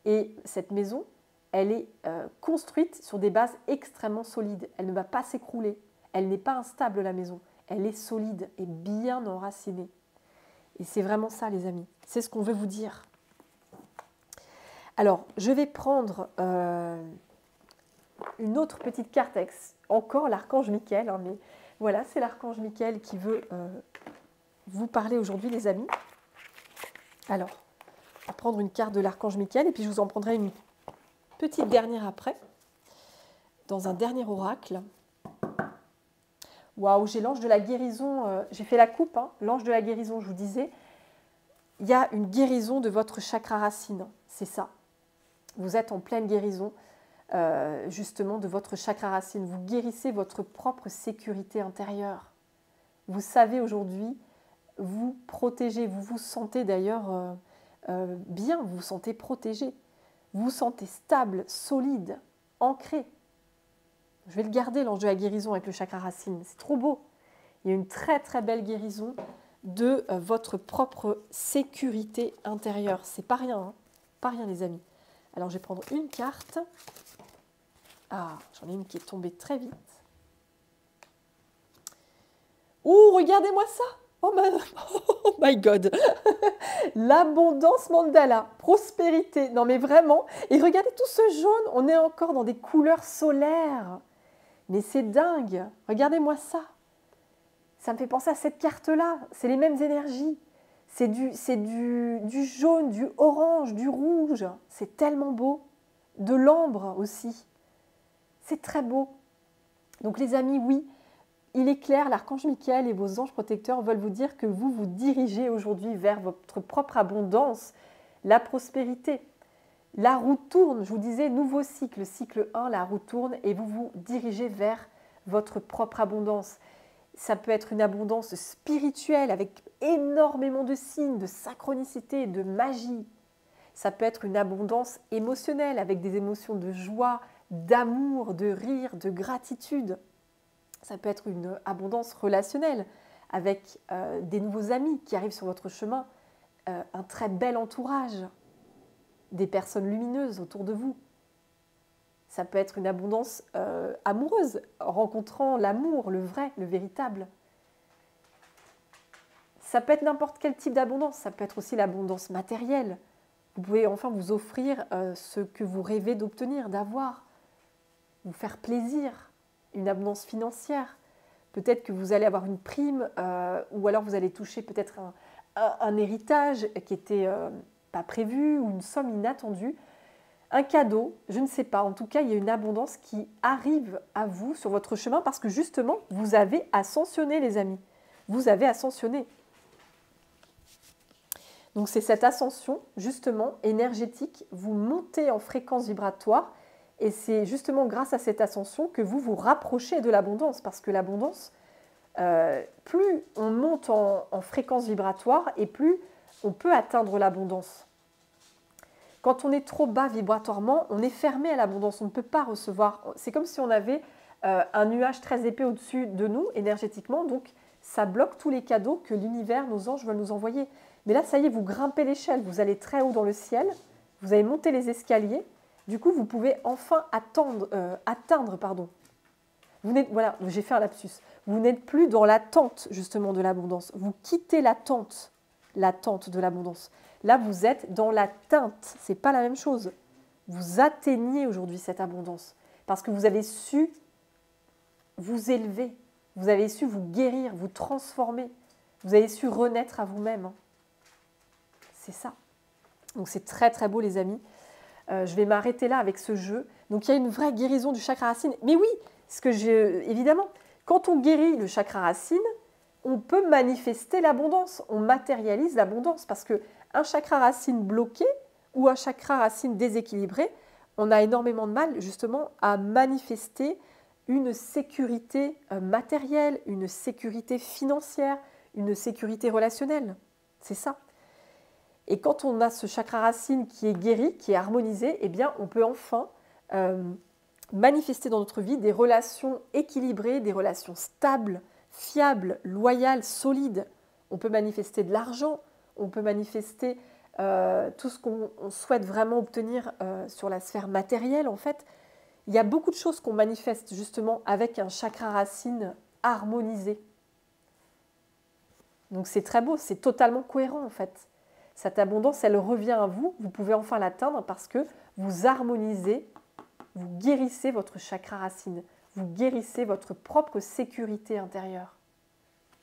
Et cette maison, elle est construite sur des bases extrêmement solides. Elle ne va pas s'écrouler. Elle n'est pas instable, la maison. Elle est solide et bien enracinée. Et c'est vraiment ça, les amis. C'est ce qu'on veut vous dire. Alors, je vais prendre une autre petite carte avec encore l'archange Michael. Hein, mais voilà, c'est l'archange Michael qui veut vous parler aujourd'hui, les amis. Alors, on va prendre une carte de l'archange Michael et puis je vous en prendrai une petite dernière après, dans un dernier oracle. Waouh, j'ai l'ange de la guérison. J'ai fait la coupe, hein, l'ange de la guérison, je vous disais. Il y a une guérison de votre chakra racine, c'est ça. Vous êtes en pleine guérison, justement, de votre chakra racine. Vous guérissez votre propre sécurité intérieure. Vous savez aujourd'hui, vous protégez, vous vous sentez d'ailleurs bien, vous vous sentez protégé. Vous vous sentez stable, solide, ancré. Je vais le garder, l'ange de la guérison avec le chakra racine. C'est trop beau. Il y a une très très belle guérison de votre propre sécurité intérieure. C'est pas rien, hein, pas rien, les amis. Alors, je vais prendre une carte. Ah, j'en ai une qui est tombée très vite. Ouh, regardez-moi ça! Oh my God! L'abondance mandala, prospérité. Non, mais vraiment. Et regardez tout ce jaune. On est encore dans des couleurs solaires. Mais c'est dingue. Regardez-moi ça. Ça me fait penser à cette carte-là. C'est les mêmes énergies. C'est du jaune, du orange, du rouge. C'est tellement beau. De l'ambre aussi. C'est très beau. Donc les amis, oui, il est clair, l'archange Michael et vos anges protecteurs veulent vous dire que vous vous dirigez aujourd'hui vers votre propre abondance, la prospérité. La roue tourne, je vous disais, nouveau cycle, cycle 1, la roue tourne et vous vous dirigez vers votre propre abondance. Ça peut être une abondance spirituelle avec énormément de signes, de synchronicité, de magie. Ça peut être une abondance émotionnelle avec des émotions de joie, d'amour, de rire, de gratitude. Ça peut être une abondance relationnelle avec des nouveaux amis qui arrivent sur votre chemin, un très bel entourage, des personnes lumineuses autour de vous. Ça peut être une abondance amoureuse, rencontrant l'amour, le vrai, le véritable. Ça peut être n'importe quel type d'abondance, ça peut être aussi l'abondance matérielle. Vous pouvez enfin vous offrir ce que vous rêvez d'obtenir, d'avoir, vous faire plaisir, une abondance financière. Peut-être que vous allez avoir une prime ou alors vous allez toucher peut-être un héritage qui n'était pas prévu ou une somme inattendue. Un cadeau, je ne sais pas. En tout cas, il y a une abondance qui arrive à vous sur votre chemin parce que justement, vous avez ascensionné, les amis. Vous avez ascensionné. Donc, c'est cette ascension, justement, énergétique. Vous montez en fréquence vibratoire et c'est justement grâce à cette ascension que vous vous rapprochez de l'abondance parce que l'abondance, plus on monte en fréquence vibratoire et plus on peut atteindre l'abondance. Quand on est trop bas vibratoirement, on est fermé à l'abondance, on ne peut pas recevoir. C'est comme si on avait un nuage très épais au-dessus de nous, énergétiquement, donc ça bloque tous les cadeaux que l'univers, nos anges veulent nous envoyer. Mais là, ça y est, vous grimpez l'échelle, vous allez très haut dans le ciel, vous avez monté les escaliers, du coup, vous pouvez enfin atteindre. Voilà, j'ai fait un lapsus. Vous n'êtes plus dans l'attente, justement, de l'abondance. Vous quittez l'attente de l'abondance. Là, vous êtes dans l'atteinte. Ce n'est pas la même chose. Vous atteignez aujourd'hui cette abondance parce que vous avez su vous élever, vous avez su vous guérir, vous transformer, vous avez su renaître à vous-même. C'est ça. Donc, c'est très, très beau, les amis. Je vais m'arrêter là avec ce jeu. Donc, il y a une vraie guérison du chakra racine. Mais oui, évidemment, quand on guérit le chakra racine, on peut manifester l'abondance, on matérialise l'abondance parce qu'un chakra racine bloqué ou un chakra racine déséquilibré, on a énormément de mal justement à manifester une sécurité matérielle, une sécurité financière, une sécurité relationnelle. C'est ça. Et quand on a ce chakra racine qui est guéri, qui est harmonisé, eh bien, on peut enfin manifester dans notre vie des relations équilibrées, des relations stables, fiables, loyales, solides. On peut manifester de l'argent, on peut manifester tout ce qu'on souhaite vraiment obtenir sur la sphère matérielle. En fait, il y a beaucoup de choses qu'on manifeste justement avec un chakra racine harmonisé. Donc c'est très beau, c'est totalement cohérent en fait. Cette abondance, elle revient à vous, vous pouvez enfin l'atteindre parce que vous harmonisez, vous guérissez votre chakra racine, vous guérissez votre propre sécurité intérieure.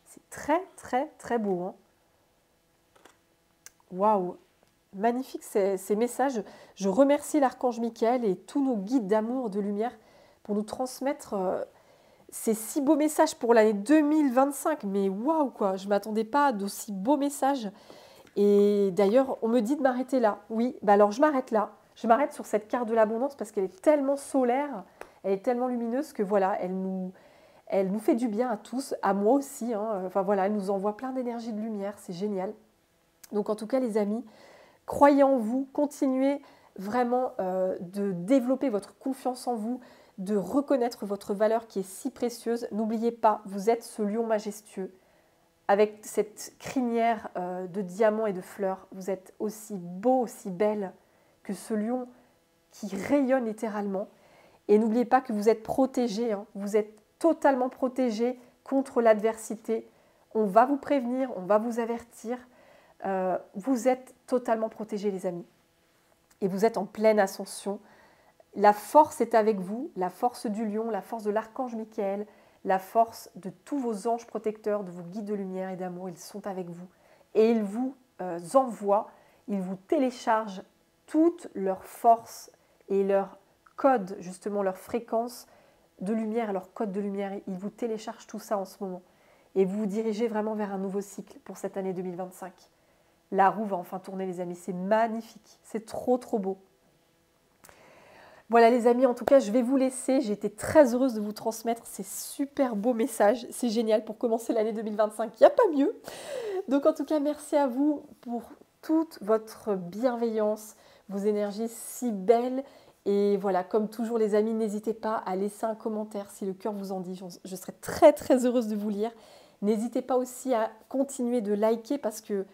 C'est très, très, très beau. Hein. Waouh! Magnifique ces messages. Je remercie l'archange Michael et tous nos guides d'amour, de lumière pour nous transmettre ces si beaux messages pour l'année 2025. Mais waouh quoi, je ne m'attendais pas à d'aussi beaux messages. Et d'ailleurs, on me dit de m'arrêter là. Oui, bah alors je m'arrête là. Je m'arrête sur cette carte de l'abondance parce qu'elle est tellement solaire, elle est tellement lumineuse que voilà, elle nous fait du bien à tous, à moi aussi. Hein. Enfin voilà, elle nous envoie plein d'énergie de lumière, c'est génial. Donc en tout cas les amis, croyez en vous, continuez vraiment de développer votre confiance en vous, de reconnaître votre valeur qui est si précieuse. N'oubliez pas, vous êtes ce lion majestueux. Avec cette crinière de diamants et de fleurs, vous êtes aussi beau, aussi belle que ce lion qui rayonne littéralement. Et n'oubliez pas que vous êtes protégé, hein. Vous êtes totalement protégé contre l'adversité. On va vous prévenir, on va vous avertir. Vous êtes totalement protégés les amis. Et vous êtes en pleine ascension. La force est avec vous, la force du lion, la force de l'archange Michael, la force de tous vos anges protecteurs, de vos guides de lumière et d'amour, ils sont avec vous. Et ils vous envoient, ils vous téléchargent toute leur force et leur code, justement leur fréquence de lumière et leur code de lumière. Ils vous téléchargent tout ça en ce moment. Et vous vous dirigez vraiment vers un nouveau cycle pour cette année 2025. La roue va enfin tourner les amis, c'est magnifique, c'est trop trop beau. Voilà les amis, en tout cas je vais vous laisser, j'ai été très heureuse de vous transmettre ces super beaux messages, c'est génial pour commencer l'année 2025, il n'y a pas mieux. Donc en tout cas merci à vous pour toute votre bienveillance, vos énergies si belles. Et voilà, comme toujours les amis, n'hésitez pas à laisser un commentaire si le cœur vous en dit, je serai très très heureuse de vous lire. N'hésitez pas aussi à continuer de liker parce que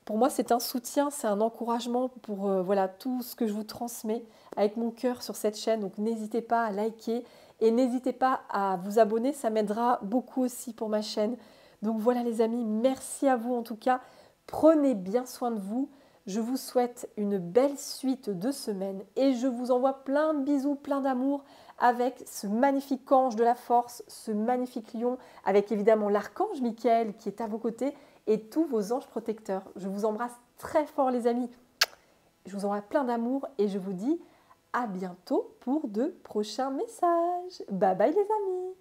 pour moi, c'est un soutien, c'est un encouragement pour voilà, tout ce que je vous transmets avec mon cœur sur cette chaîne. Donc, n'hésitez pas à liker et n'hésitez pas à vous abonner. Ça m'aidera beaucoup aussi pour ma chaîne. Donc, voilà les amis, merci à vous en tout cas. Prenez bien soin de vous. Je vous souhaite une belle suite de semaine et je vous envoie plein de bisous, plein d'amour avec ce magnifique ange de la force, ce magnifique lion, avec évidemment l'archange Michael qui est à vos côtés et tous vos anges protecteurs. Je vous embrasse très fort les amis. Je vous envoie plein d'amour et je vous dis à bientôt pour de prochains messages. Bye bye les amis.